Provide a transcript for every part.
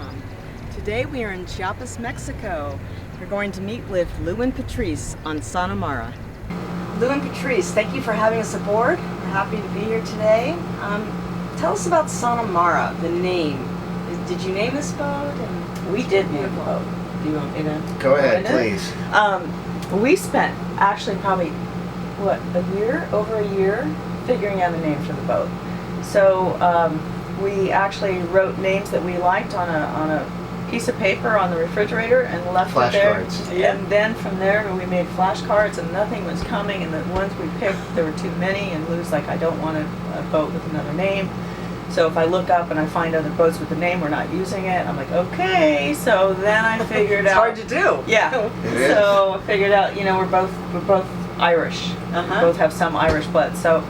Ep.1. Today we are in Chiapas, Mexico. We're going to meet with Lou and Patrice on Sonamara. Lou and Patrice, thank you for having us aboard. We're happy to be here today. Tell us about Sonamara, the name. Did you name this boat? And we did name the boat. Do you want me to? Go ahead, please. We spent actually probably, over a year figuring out a name for the boat. So we actually wrote names that we liked on a piece of paper on the refrigerator and left it there. Flashcards. And then from there we made flashcards and nothing was coming, and the ones we picked, there were too many, and Lou's like, I don't want a boat with another name. So if I look up and I find other boats with the name, we're not using it. I'm like, okay. So then I figured it's out. It's hard to do. Yeah. It is. So I figured out, we're both Irish. Uh-huh. We both have some Irish blood. So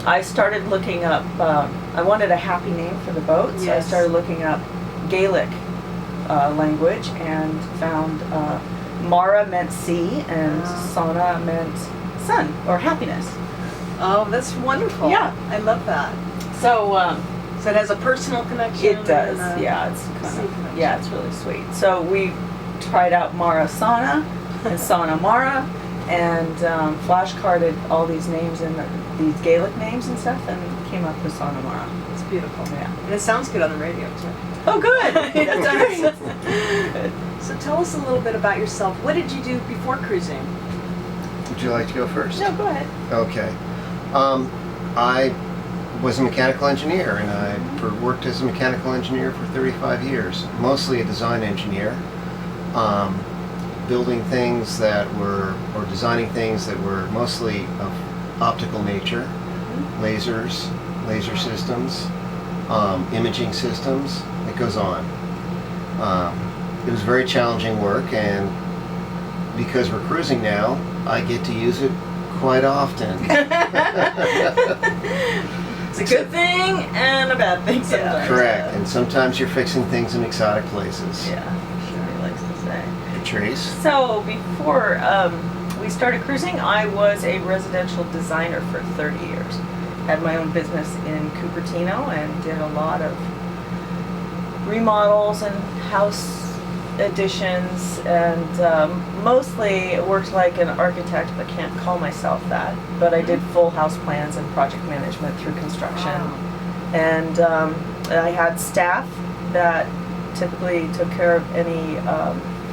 I started looking up. I wanted a happy name for the boat, so Yes. I started looking up Gaelic language and found Mara meant sea and Sana meant sun or happiness. Oh, that's wonderful. Yeah. I love that. So So it has a personal connection. it does. and a Yeah, it's kind sea of connection. it's really sweet. So we tried out Mara Sana and Sonamara and flashcarded all these names and these Gaelic names and stuff and came up with Sonamara. It's beautiful. Yeah. And it sounds good on the radio too. Oh, good. It That's does. great. So tell us a little bit about yourself. What did you do before cruising? Would you like to go first? No, go ahead. Okay. I was a mechanical engineer, and I worked as a mechanical engineer for 35 years, mostly a design engineer, building things that were, or designing things that were mostly of optical nature, lasers, laser systems, imaging systems. It goes on. It was very challenging work, and because we're cruising now, I get to use it quite often. It's a good thing and a bad thing sometimes. Correct, and sometimes you're fixing things in exotic places. Yeah, sure, he likes to say. Patrice? So before we started cruising, I was a residential designer for 30 years. Had my own business in Cupertino and did a lot of remodels and house additions, and mostly worked like an architect, but can't call myself that. But I did full house plans and project management through construction. Wow. And I had staff that typically took care of any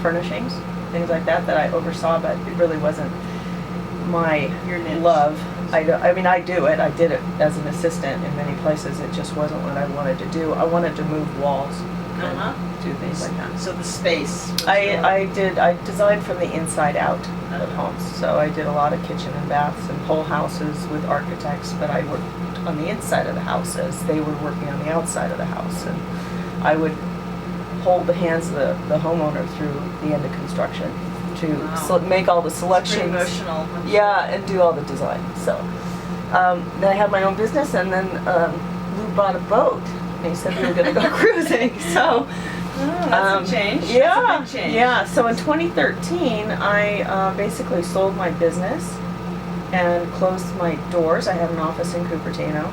furnishings, things like that I oversaw, but it really wasn't my Your niche. love. I mean, I do it. I did it as an assistant in many places. It just wasn't what I wanted to do. I wanted to move walls and do things like that. So the space. was I designed from the inside out of homes. So I did a lot of kitchen and baths and whole houses with architects, but I worked on the inside of the houses. They were working on the outside of the house, and I would hold the hands of the homeowner through the end of construction to Wow. make all the It's selections. pretty emotional. Yeah, and do all the design. So then I had my own business, and then Lou bought a boat. And he said we were going to go cruising. So That's a change. yeah, That's a big change. yeah. So in 2013, I basically sold my business and closed my doors. I had an office in Cupertino,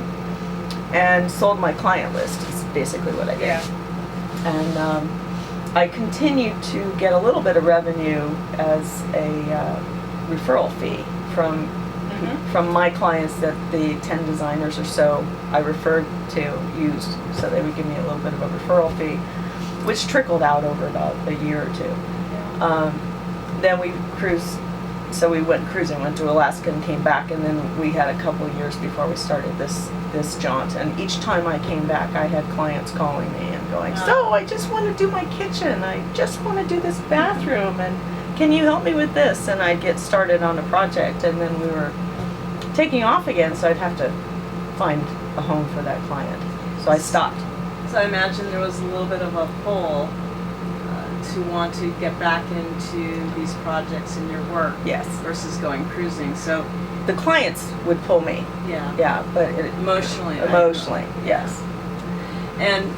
and sold my client list. Is basically what I did. Yeah. And I continued to get a little bit of revenue as a referral fee from my clients that the 10 designers or so I referred to used. So they would give me a little bit of a referral fee, which trickled out over about a year or two. Then we cruised. So we went cruising, went to Alaska and came back, and then we had a couple of years before we started this jaunt. And each time I came back, I had clients calling me and going, so I just want to do my kitchen, I just want to do this bathroom, and can you help me with this? And I'd get started on a project, and then we were taking off again, so I'd have to find a home for that client. So I stopped. So I imagine there was a little bit of a pull to want to get back into these projects in your work. Yes. Versus going cruising. So The clients would pull me, yeah. yeah, but Emotionally. emotionally, yes. And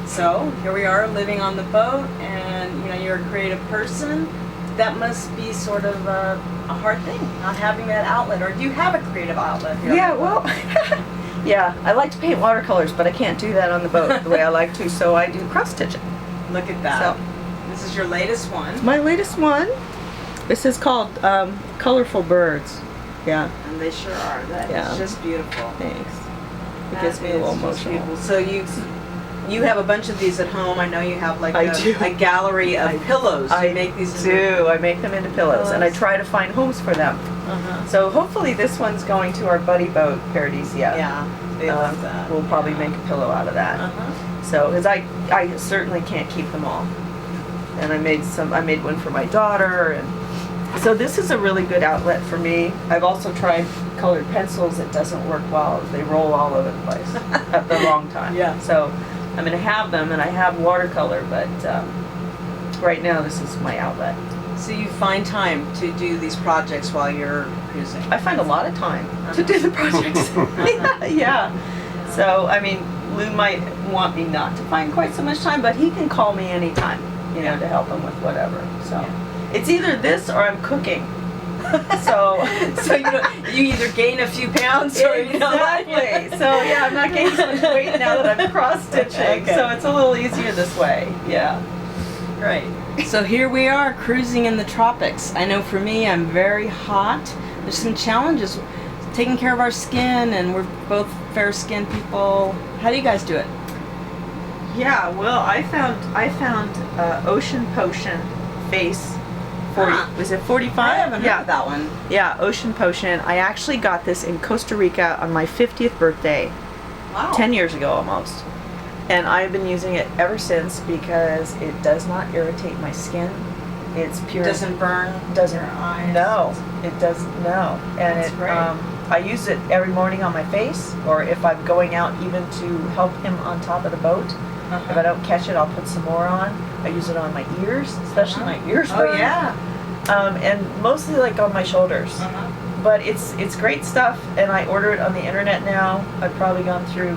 so here we are living on the boat, and you're a creative person. That must be sort of a hard thing, not having that outlet. Or do you have a creative outlet here? Yeah, well, yeah, I like to paint watercolors, but I can't do that on the boat the way I like to, so I do cross stitching. Look at that. So- This is your latest one. My latest one. This is called Colorful Birds. Yeah, And they sure are. That is Yeah. just beautiful. thanks. It That gets me a is little just emotional. beautiful. So you have a bunch of these at home. I know you have like I do. a gallery of pillows. You make these into- I make them into pillows, and I try to find homes for them. Uh-huh. So hopefully this one's going to our buddy boat, Paradisia. Yeah, they love that. We'll probably make a pillow out of that. Uh-huh. So, because I certainly can't keep them all. And I made one for my daughter, and so this is a really good outlet for me. I've also tried colored pencils. It doesn't work well. They roll all over the place at the wrong time. Yeah. So I'm going to have them, and I have watercolor, but right now this is my outlet. So you find time to do these projects while you're cruising. I find a lot of time to do the projects. yeah. So, I mean, Lou might want me not to find quite so much time, but he can call me anytime, you know, to help him with whatever. So, it's either this or I'm cooking. So, So you either gain a few pounds or you know. exactly. So, yeah, I'm not gaining so much weight now that I'm cross stitching. Okay. So it's a little easier this way. Yeah. Right. So here we are cruising in the tropics. I know for me, I'm very hot. There's some challenges taking care of our skin, and we're both fair-skinned people. How do you guys do it? Yeah, well, I found Ocean Potion face. 40. Was it 45? I haven't yeah. heard of that one. Yeah, Ocean Potion. I actually got this in Costa Rica on my 50th birthday, Wow. 10 years ago almost. And I've been using it ever since because it does not irritate my skin. It's pure. Doesn't burn. Doesn't. your eyes. No, it does no. And That's it. great. I use it every morning on my face, or if I'm going out even to help him on top of the boat. If I don't catch it, I'll put some more on. I use it on my ears, especially my ears. Oh burn. yeah. And mostly like on my shoulders. But it's great stuff, and I order it on the internet now. I've probably gone through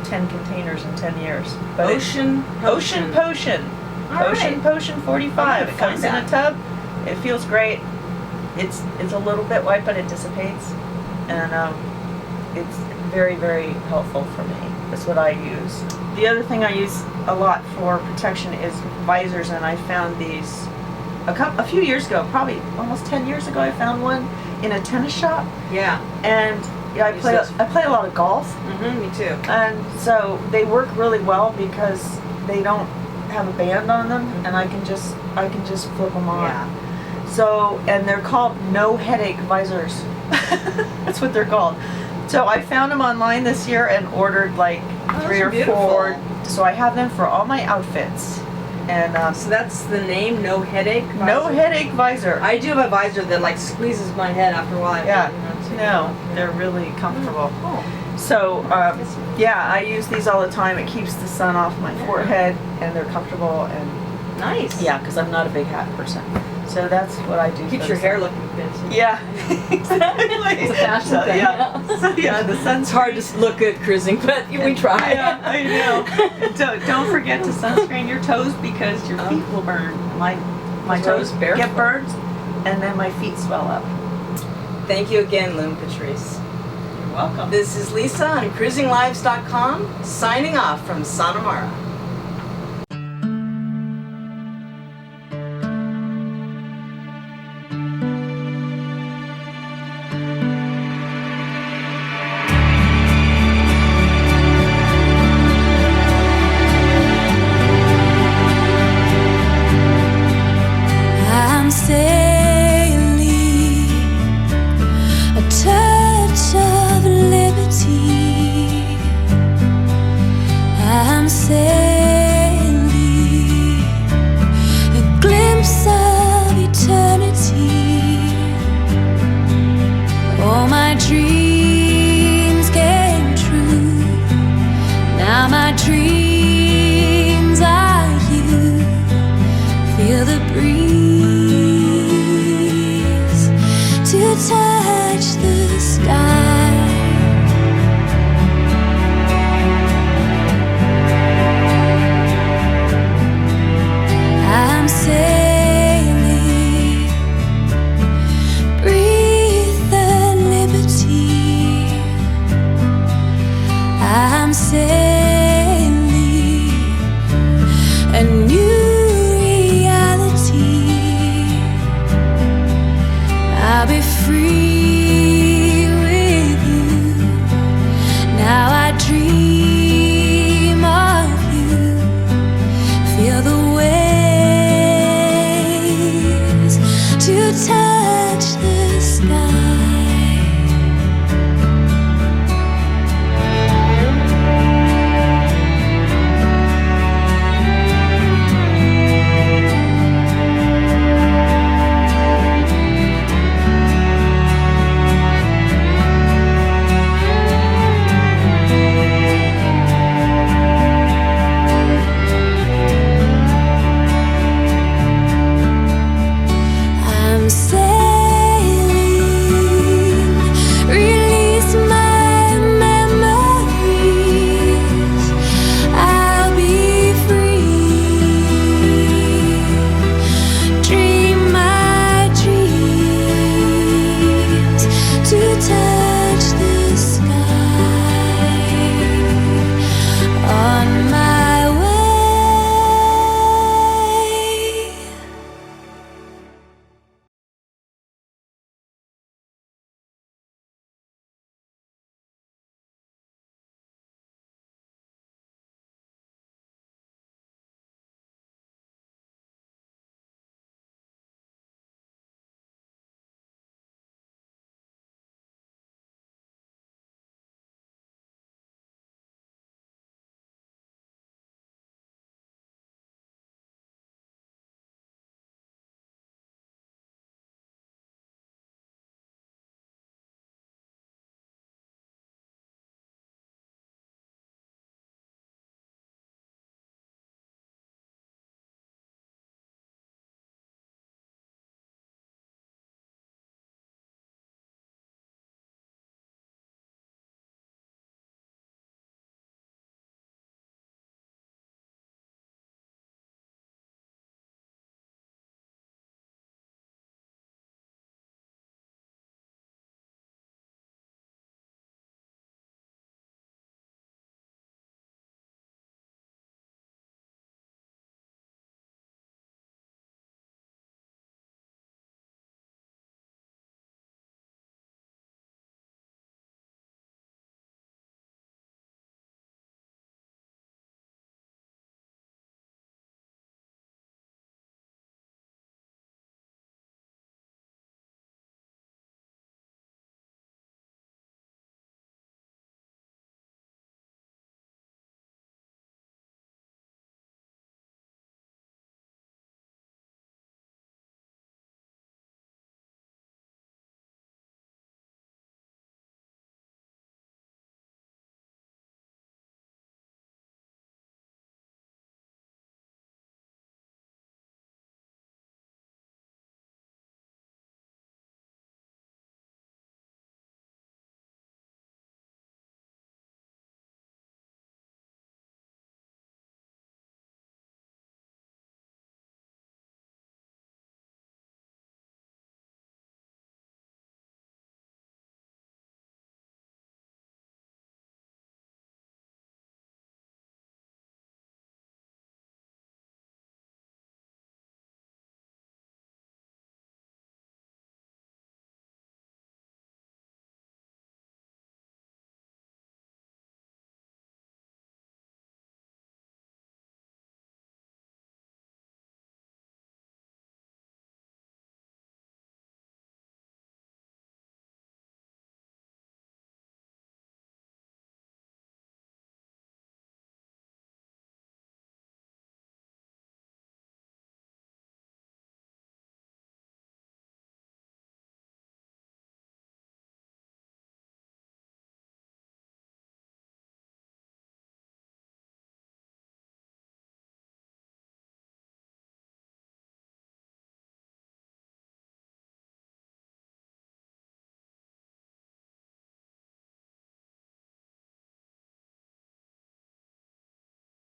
10 containers in 10 years. But Ocean Ocean Potion. All Ocean right. Potion 45. I'm It gonna comes in find a tub. It feels great. It's a little bit white, but it dissipates, and it's very, very helpful for me. That's what I use. The other thing I use a lot for protection is visors, and I found these a few years ago, probably almost 10 years ago. I found one in a tennis shop, Yeah. and I Use play this. I play a lot of golf, Me too. and so they work really well because they don't have a band on them, and I can just flip them on. Yeah. So, and they're called no headache visors. That's what they're called. So I found them online this year and ordered like Oh, 3 those or are beautiful. 4. So I have them for all my outfits. And So that's the name, no headache. no visor? headache visor. I do have a visor that like squeezes my head after a while. Yeah. Take it No, off. they're really comfortable. Oh. So yeah, I use these all the time. It keeps the sun off my forehead, and they're comfortable. And Nice. yeah, because I'm not a big hat person. So that's what I do. Keeps for your the hair sun. looking good. Yeah, exactly. It's a fashion So, thing. Yeah. So, yeah, the sun's It's hard to look good cruising, but we try. Yeah, I know. Don't forget to sunscreen your toes because your feet will burn. My Rose toes barefoot. get burned, and then my feet swell up. Thank you again, Lou and Patrice. You're welcome. This is Lisa on cruisinglives.com, signing off from Sonamara.